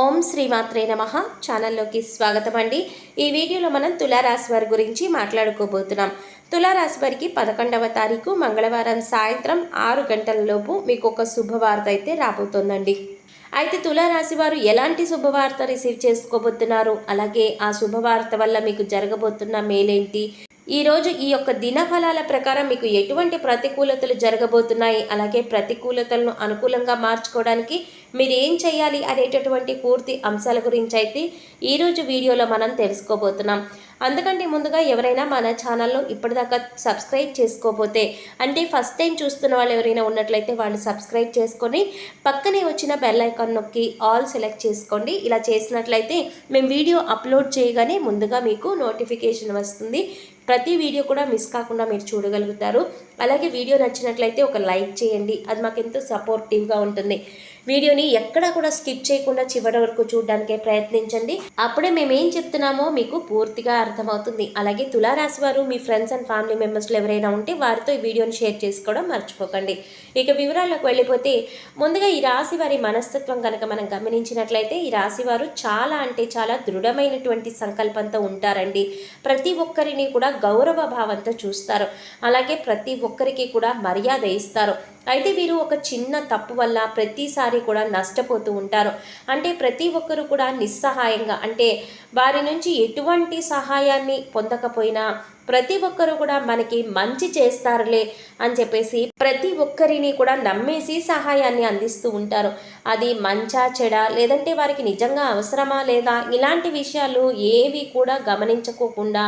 ఓం శ్రీమాత్రే నమః ఛానల్లోకి స్వాగతం అండి. ఈ వీడియోలో మనం తులారాశి వారి గురించి మాట్లాడుకోబోతున్నాం. తులారాశి వారికి 11వ తారీఖు మంగళవారం సాయంత్రం 6 గంటలలోపు మీకు ఒక శుభవార్త అయితే రాబోతోందండి. అయితే తులారాశి వారు ఎలాంటి శుభవార్త రిసీవ్ చేసుకోబోతున్నారు, అలాగే ఆ శుభవార్త వల్ల మీకు జరగబోతున్న మేలేంటి, ఈరోజు ఈ యొక్క దినఫలాల ప్రకారం మీకు ఎటువంటి ప్రతికూలతలు జరగబోతున్నాయి, అలాగే ప్రతికూలతలను అనుకూలంగా మార్చుకోవడానికి మీరు ఏం చేయాలి అనేటటువంటి పూర్తి అంశాల గురించి అయితే ఈరోజు వీడియోలో మనం తెలుసుకోబోతున్నాం. అందుకంటే ముందుగా ఎవరైనా మన ఛానల్ను ఇప్పటిదాకా సబ్స్క్రైబ్ చేసుకోకపోతే, అంటే ఫస్ట్ టైం చూస్తున్న వాళ్ళు ఎవరైనా ఉన్నట్లయితే వాళ్ళు సబ్స్క్రైబ్ చేసుకొని పక్కనే వచ్చిన బెల్ ఐకాన్ నొక్కి ఆల్ సెలెక్ట్ చేసుకోండి. ఇలా చేసినట్లయితే మేము వీడియో అప్లోడ్ చేయగానే ముందుగా మీకు నోటిఫికేషన్ వస్తుంది. ప్రతి వీడియో కూడా మిస్ కాకుండా మీరు చూడగలుగుతారు. అలాగే వీడియో నచ్చినట్లయితే ఒక లైక్ చేయండి, అది మాకు ఎంతో సపోర్టివ్గా ఉంటుంది. వీడియోని ఎక్కడా కూడా స్కిప్ చేయకుండా చివరి వరకు చూడడానికే ప్రయత్నించండి. అప్పుడే మేము ఏం చెప్తున్నామో మీకు పూర్తిగా అర్థమవుతుంది. అలాగే తులారాశి వారు మీ ఫ్రెండ్స్ అండ్ ఫ్యామిలీ మెంబర్స్లో ఎవరైనా ఉంటే వారితో ఈ వీడియోని షేర్ చేసుకోవడం మర్చిపోకండి. ఇక వివరాల్లోకి వెళ్ళిపోతే, ముందుగా ఈ రాశి వారి మనస్తత్వం కనుక మనం గమనించినట్లయితే ఈ రాశి వారు చాలా అంటే చాలా దృఢమైనటువంటి సంకల్పంతో ఉంటారండి. ప్రతి ఒక్కరిని కూడా గౌరవ భావంతో చూస్తారు. అలాగే ప్రతి ఒక్కరికి కూడా మర్యాద ఇస్తారు. అయితే వీరు ఒక చిన్న తప్పు వల్ల ప్రతిసారి కూడా నష్టపోతూ ఉంటారు. అంటే ప్రతి ఒక్కరు కూడా నిస్సహాయంగా, అంటే వారి నుంచి ఎటువంటి సహాయాన్ని పొందకపోయినా ప్రతి ఒక్కరు కూడా మనకి మంచి చేస్తారులే అని చెప్పేసి ప్రతి ఒక్కరిని కూడా నమ్మేసి సహాయాన్ని అందిస్తూ ఉంటారు. అది మంచా చెడా, లేదంటే వారికి నిజంగా అవసరమా లేదా, ఇలాంటి విషయాలు ఏవి కూడా గమనించుకోకుండా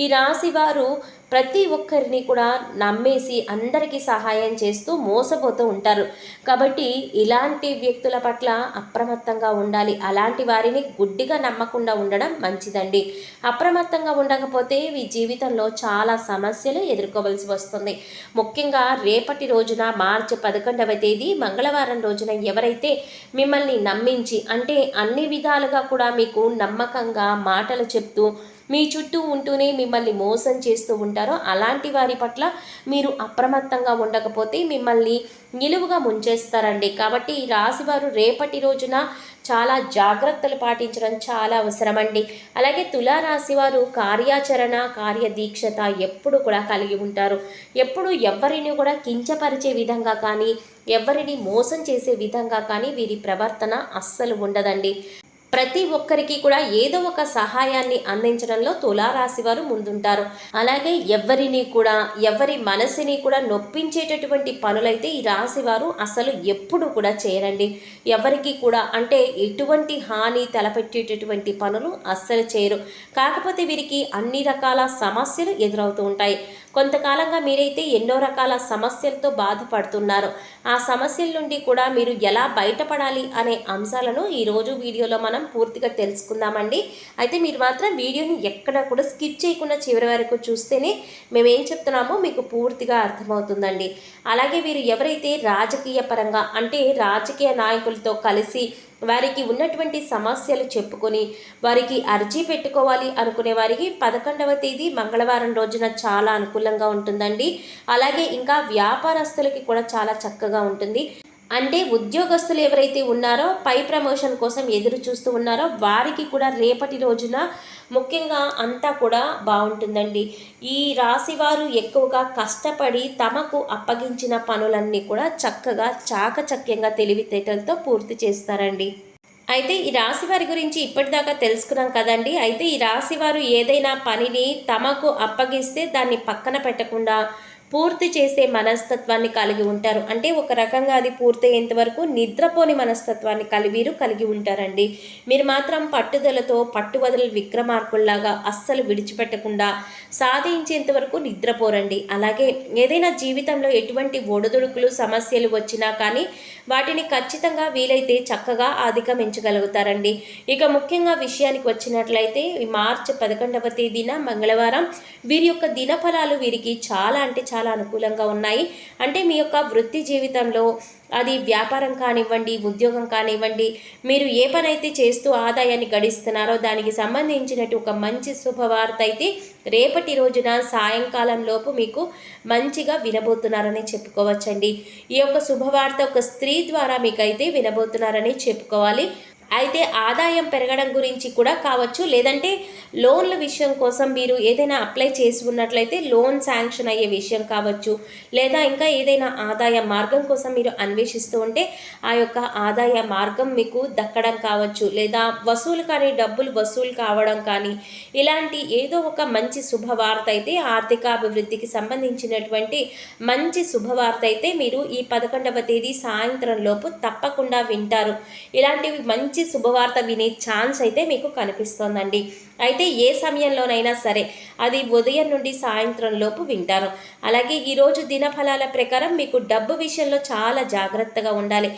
ఈ రాశి వారు ప్రతి ఒక్కరిని కూడా నమ్మేసి అందరికీ సహాయం చేస్తూ మోసపోతూ ఉంటారు. కాబట్టి ఇలాంటి వ్యక్తుల పట్ల అప్రమత్తంగా ఉండాలి. అలాంటి వారిని గుడ్డిగా నమ్మకుండా ఉండడం మంచిదండి. అప్రమత్తంగా ఉండకపోతే మీ జీవితంలో చాలా సమస్యలు ఎదుర్కోవాల్సి వస్తుంది. ముఖ్యంగా రేపటి రోజున మార్చి 11వ తేదీ మంగళవారం రోజున ఎవరైతే మిమ్మల్ని నమ్మించి, అంటే అన్ని విధాలుగా కూడా మీకు నమ్మకంగా మాటలు చెప్తూ మీ చుట్టూ ఉంటూనే మిమ్మల్ని మోసం చేస్తూ ఉంటారో అలాంటి వారి పట్ల మీరు అప్రమత్తంగా ఉండకపోతే మిమ్మల్ని నిలువుగా ముంచేస్తారండి. కాబట్టి ఈ రాశివారు రేపటి రోజున చాలా జాగ్రత్తలు పాటించడం చాలా అవసరమండి. అలాగే తులారాశి వారు కార్యాచరణ, కార్యదీక్షత ఎప్పుడు కూడా కలిగి ఉంటారు. ఎప్పుడు ఎవరిని కూడా కించపరిచే విధంగా కానీ, ఎవరిని మోసం చేసే విధంగా కానీ వీరి ప్రవర్తన అస్సలు ఉండదండి. ప్రతి ఒక్కరికి కూడా ఏదో ఒక సహాయాన్ని అందించడంలో తులారాశి వారు ముందుంటారు. అలాగే ఎవరి మనసుని కూడా నొప్పించేటటువంటి పనులైతే ఈ రాశి వారు అసలు ఎప్పుడు కూడా చేయరండి. ఎవరికి కూడా, అంటే ఎటువంటి హాని తలపెట్టేటటువంటి పనులు అస్సలు చేయరు. కాకపోతే వీరికి అన్ని రకాల సమస్యలు ఎదురవుతూ ఉంటాయి. కొంతకాలంగా మీరైతే ఎన్నో రకాల సమస్యలతో బాధపడుతున్నారు. ఆ సమస్యల నుండి కూడా మీరు ఎలా బయటపడాలి అనే అంశాలను ఈరోజు వీడియోలో మనం పూర్తిగా తెలుసుకుందామండి. అయితే మీరు మాత్రం వీడియోని ఎక్కడ కూడా స్కిప్ చేయకుండా చివరి వరకు చూస్తేనే మేమేం చెప్తున్నామో మీకు పూర్తిగా అర్థమవుతుందండి. అలాగే వీరు ఎవరైతే రాజకీయ పరంగా, అంటే రాజకీయ నాయకులతో కలిసి వారికి ఉన్నటువంటి సమస్యలు చెప్పుకొని వారికి అర్జీ పెట్టుకోవాలి అనుకునే వారికి 11వ తేదీ మంగళవారం రోజున చాలా అనుకూలంగా ఉంటుందండి. అలాగే ఇంకా వ్యాపారస్తులకి కూడా చాలా చక్కగా ఉంటుంది. అంటే ఉద్యోగస్తులు ఎవరైతే ఉన్నారో, పై ప్రమోషన్ కోసం ఎదురు చూస్తూ ఉన్నారో వారికి కూడా రేపటి రోజున ముఖ్యంగా అంతా కూడా బాగుంటుందండి. ఈ రాశివారు ఎక్కువగా కష్టపడి తమకు అప్పగించిన పనులన్నీ కూడా చక్కగా చాకచక్యంగా తెలివితేటలతో పూర్తి చేస్తారండి. అయితే ఈ రాశి వారి గురించి ఇప్పటిదాకా తెలుసుకున్నాం కదండి. అయితే ఈ రాశి వారు ఏదైనా పనిని తమకు అప్పగిస్తే దాన్ని పక్కన పెట్టకుండా పూర్తి చేసే మనస్తత్వాన్ని కలిగి ఉంటారు. అంటే ఒక రకంగా అది పూర్తయ్యేంత వరకు నిద్రపోని మనస్తత్వాన్ని కలిగి ఉంటారండి. మీరు మాత్రం పట్టుదలతో పట్టువదల విక్రమార్కుల్లాగా అస్సలు విడిచిపెట్టకుండా సాధించేంత వరకు నిద్రపోరండి. అలాగే ఏదైనా జీవితంలో ఎటువంటి ఒడిదుడుకులు సమస్యలు వచ్చినా కానీ వాటిని ఖచ్చితంగా వీలైతే చక్కగా అధిగమించగలుగుతారండి. ఇక ముఖ్యంగా విషయానికి వచ్చినట్లయితే మార్చి 11వ తేదీన మంగళవారం వీరి యొక్క దినఫలాలు వీరికి చాలా అంటే చాలా అనుకూలంగా ఉన్నాయి. అంటే మీ యొక్క వృత్తి జీవితంలో, అది వ్యాపారం కానివ్వండి, ఉద్యోగం కానివ్వండి, మీరు ఏ పని అయితే చేస్తూ ఆదాయాన్ని గడిస్తున్నారో దానికి సంబంధించినట్టు ఒక మంచి శుభవార్త అయితే రేపటి రోజున సాయంకాలం లోపు మీకు మంచిగా వినబోతున్నారని చెప్పుకోవచ్చండి. ఈ యొక్క శుభవార్త ఒక స్త్రీ ద్వారా మీకైతే వినబోతున్నారని చెప్పుకోవాలి. అయితే ఆదాయం పెరగడం గురించి కూడా కావచ్చు, లేదంటే లోన్ల విషయం కోసం మీరు ఏదైనా అప్లై చేసి ఉన్నట్లయితే లోన్ శాంక్షన్ అయ్యే విషయం కావచ్చు, లేదా ఇంకా ఏదైనా ఆదాయ మార్గం కోసం మీరు అన్వేషిస్తూ ఉంటే ఆ యొక్క ఆదాయ మార్గం మీకు దక్కడం కావచ్చు, లేదా వసూలు కానీ డబ్బులు వసూలు కావడం కానీ ఇలాంటి ఏదో ఒక మంచి శుభవార్త అయితే ఆర్థికాభివృద్ధికి సంబంధించినటువంటి మంచి శుభవార్త అయితే మీరు ఈ 11వ తేదీ సాయంత్రం లోపు తప్పకుండా వింటారు. ఇలాంటివి మంచి శుభవార్త వినే ఛాన్స్ అయితే మీకు కనిపిస్తోందండి. అయితే ఏ సమయంలోనైనా సరే అది ఉదయం నుండి సాయంత్రం లోపు వింటారు. అలాగే ఈరోజు దినఫలాల ప్రకారం మీకు డబ్బు విషయంలో చాలా జాగ్రత్తగా ఉండాలి.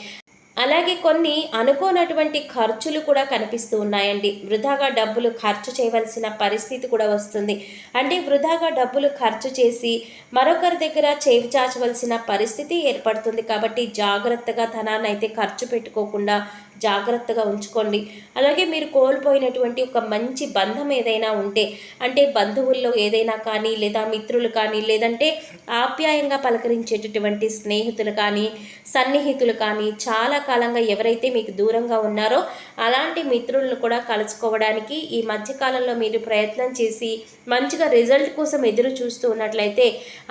అలాగే కొన్ని అనుకోనటువంటి ఖర్చులు కూడా కనిపిస్తూ ఉన్నాయండి. వృధాగా డబ్బులు ఖర్చు చేయవలసిన పరిస్థితి కూడా వస్తుంది. అంటే వృధాగా డబ్బులు ఖర్చు చేసి మరొకరి దగ్గర చేవి చాచవలసిన పరిస్థితి ఏర్పడుతుంది. కాబట్టి జాగ్రత్తగా ధనాన్ని అయితే ఖర్చు పెట్టుకోకుండా జాగ్రత్తగా ఉంచుకోండి. అలాగే మీరు కోల్పోయినటువంటి ఒక మంచి బంధం ఏదైనా ఉంటే, అంటే బంధువుల్లో ఏదైనా కానీ, లేదా మిత్రులు కానీ, లేదంటే ఆప్యాయంగా పలకరించేటటువంటి స్నేహితులు కానీ, సన్నిహితులు కానీ, చాలా కాలంగా ఎవరైతే మీకు దూరంగా ఉన్నారో అలాంటి మిత్రులను కూడా కలుసుకోవడానికి ఈ మధ్యకాలంలో మీరు ప్రయత్నం చేసి మంచిగా రిజల్ట్ కోసం ఎదురు చూస్తూ ఉన్నట్లయితే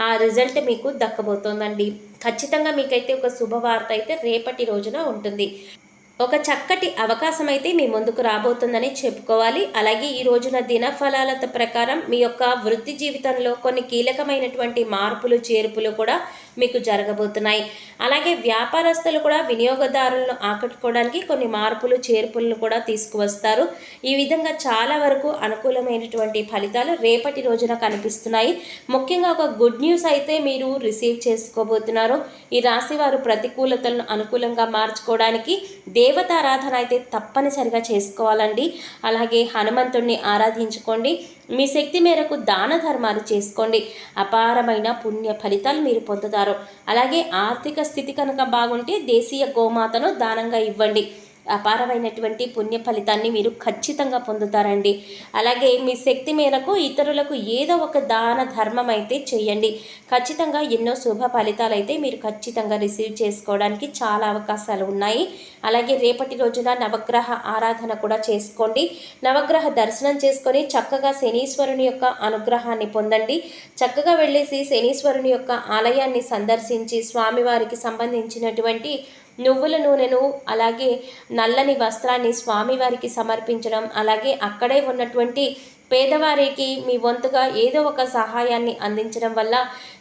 ఆ రిజల్ట్ మీకు దక్కబోతోందండి. ఖచ్చితంగా మీకైతే ఒక శుభవార్త అయితే రేపటి రోజున ఉంటుంది. ఒక చక్కటి అవకాశం అయితే మీ ముందుకు రాబోతుందని చెప్పుకోవాలి. అలాగే ఈ రోజున దినఫలాల ప్రకారం మీ యొక్క వృత్తి జీవితంలో కొన్ని కీలకమైనటువంటి మార్పులు చేర్పులు కూడా మీకు జరగబోతున్నాయి. అలాగే వ్యాపారస్తులు కూడా వినియోగదారులను ఆకట్టుకోవడానికి కొన్ని మార్పులు చేర్పులను కూడా తీసుకువస్తారు. ఈ విధంగా చాలా వరకు అనుకూలమైనటువంటి ఫలితాలు రేపటి రోజున కనిపిస్తున్నాయి. ముఖ్యంగా ఒక గుడ్ న్యూస్ అయితే మీరు రిసీవ్ చేసుకోబోతున్నారు. ఈ రాశి వారు ప్రతికూలతలను అనుకూలంగా మార్చుకోవడానికి దేవతారాధన అయితే తప్పనిసరిగా చేసుకోవాలండి. అలాగే హనుమంతుడిని ఆరాధించుకోండి. మీ శక్తి మేరకు దాన ధర్మాలు చేసుకోండి. అపారమైన పుణ్య ఫలితాలు మీరు పొందుతారు. అలాగే ఆర్థిక స్థితి కనుక బాగుంటే దేశీయ గోమాతను దానంగా ఇవ్వండి. అపారమైనటువంటి పుణ్య ఫలితాన్ని మీరు ఖచ్చితంగా పొందుతారండి. అలాగే మీ శక్తి మేరకు ఇతరులకు ఏదో ఒక దాన ధర్మం అయితే చేయండి. ఖచ్చితంగా ఎన్నో శుభ ఫలితాలు అయితే మీరు ఖచ్చితంగా రిసీవ్ చేసుకోవడానికి చాలా అవకాశాలు ఉన్నాయి. అలాగే రేపటి రోజున నవగ్రహ ఆరాధన కూడా చేసుకోండి. నవగ్రహ దర్శనం చేసుకొని చక్కగా శనీశ్వరుని యొక్క అనుగ్రహాన్ని పొందండి. చక్కగా వెళ్ళేసి శనీశ్వరుని యొక్క ఆలయాన్ని సందర్శించి స్వామివారికి సంబంధించినటువంటి నువ్వుల నూనెను అలాగే నల్లని వస్త్రాన్ని స్వామివారికి సమర్పించడం, అలాగే అక్కడే ఉన్నటువంటి పేదవారికి మీ వంతుగా ఏదో ఒక సహాయాన్ని అందించడం వల్ల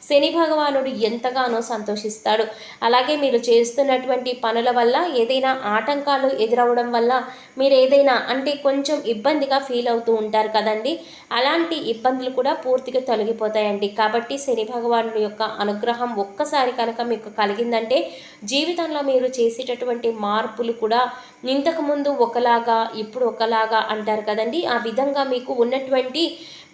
శని భగవానుడు ఎంతగానో సంతోషిస్తాడు. అలాగే మీరు చేస్తున్నటువంటి పనుల వల్ల ఏదైనా ఆటంకాలు ఎదురవడం వల్ల మీరు ఏదైనా అంటే కొంచెం ఇబ్బందిగా ఫీల్ అవుతూ ఉంటారు కదండి, అలాంటి ఇబ్బందులు కూడా పూర్తిగా తొలగిపోతాయండి. కాబట్టి శని భగవానుడి యొక్క అనుగ్రహం ఒక్కసారి కనుక మీకు కలిగిందంటే జీవితంలో మీరు చేసేటటువంటి మార్పులు కూడా ఇంతకుముందు ఒకలాగా ఇప్పుడు ఒకలాగా అంటారు కదండి, ఆ విధంగా మీకు ఉన్నటువంటి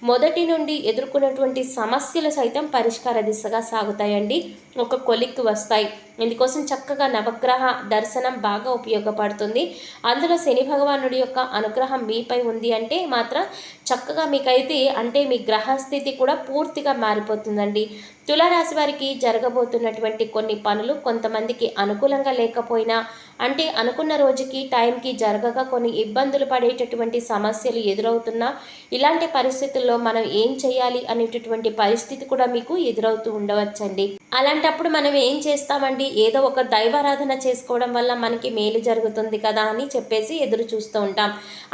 మొదటి నుండి ఎదుర్కొన్నటువంటి సమస్యలు సైతం పరిష్కార దిశగా సాగుతాయండి. ఒక కొలిక్కి వస్తాయి. ఇందుకోసం చక్కగా నవగ్రహ దర్శనం బాగా ఉపయోగపడుతుంది. అందులో శని భగవానుడి యొక్క అనుగ్రహం మీపై ఉంది అంటే మాత్రం చక్కగా మీకైతే అంటే మీ గ్రహస్థితి కూడా పూర్తిగా మారిపోతుందండి. తులారాశి వారికి జరగబోతున్నటువంటి కొన్ని పనులు కొంతమందికి అనుకూలంగా లేకపోయినా అంటే అనుకున్న రోజుకి టైంకి జరగక కొన్ని ఇబ్బందులు పడేటటువంటి సమస్యలు ఎదురవుతున్నా ఇలాంటి పరిస్థితుల్లో మనం ఏం చేయాలి అనేటటువంటి పరిస్థితి కూడా మీకు ఎదురవుతూ ఉండవచ్చండి. అలాంటప్పుడు మనం ఏం చేస్తామండి, ఏదో ఒక దైవారాధన చేసుకోవడం వల్ల మనకి మేలు జరుగుతుంది కదా అని చెప్పేసి ఎదురు చూస్తూ ఉంటాం.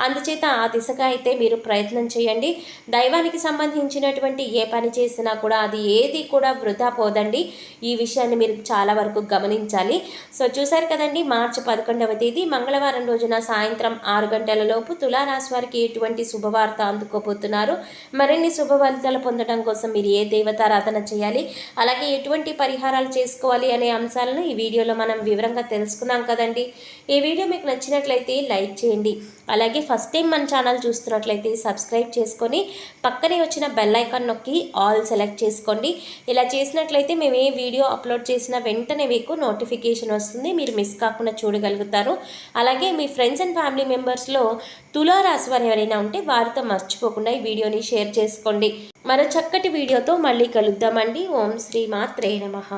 అందుచేత ఆ దిశగా అయితే మీరు ప్రయత్నం చేయండి. దైవానికి సంబంధించినటువంటి ఏ పని చేసినా కూడా అది ఏది కూడా వృధా పోదండి. ఈ విషయాన్ని మీరు చాలా వరకు గమనించాలి. సో చూసారు కదండి, మార్చి 11వ తేదీ మంగళవారం రోజున సాయంత్రం 6 గంటల లోపు తులారాశి వారికి ఎటువంటి శుభవార్త అందుకోబోతున్నారు, మరిన్ని శుభ ఫలితాలు పొందడం కోసం మీరు ఏ దేవతారాధన చేయాలి, అలాగే ఎటువంటి పరిహారాలు చేసుకోవాలి అనే అంశాలను ఈ వీడియోలో మనం వివరంగా తెలుసుకున్నాం కదండి. ఈ వీడియో మీకు నచ్చినట్లయితే లైక్ చేయండి. అలాగే ఫస్ట్ టైం మన ఛానల్ చూస్తున్నట్లయితే సబ్స్క్రైబ్ చేసుకొని పక్కనే వచ్చిన బెల్ ఐకాన్ నొక్కి ఆల్ సెలెక్ట్ చేసుకోండి. ఇలా చేసినట్లయితే మేము ఏ వీడియో అప్లోడ్ చేసిన వెంటనే మీకు నోటిఫికేషన్ వస్తుంది, మీరు మిస్ కాకుండా చూడగలుగుతారు. అలాగే మీ ఫ్రెండ్స్ అండ్ ఫ్యామిలీ మెంబర్స్లో తులారాశి వారు ఎవరైనా ఉంటే వారితో మర్చిపోకుండా ఈ వీడియోని షేర్ చేసుకోండి. మరో చక్కటి వీడియోతో మళ్ళీ కలుద్దామండి. ఓం శ్రీ మాత్రే నమః.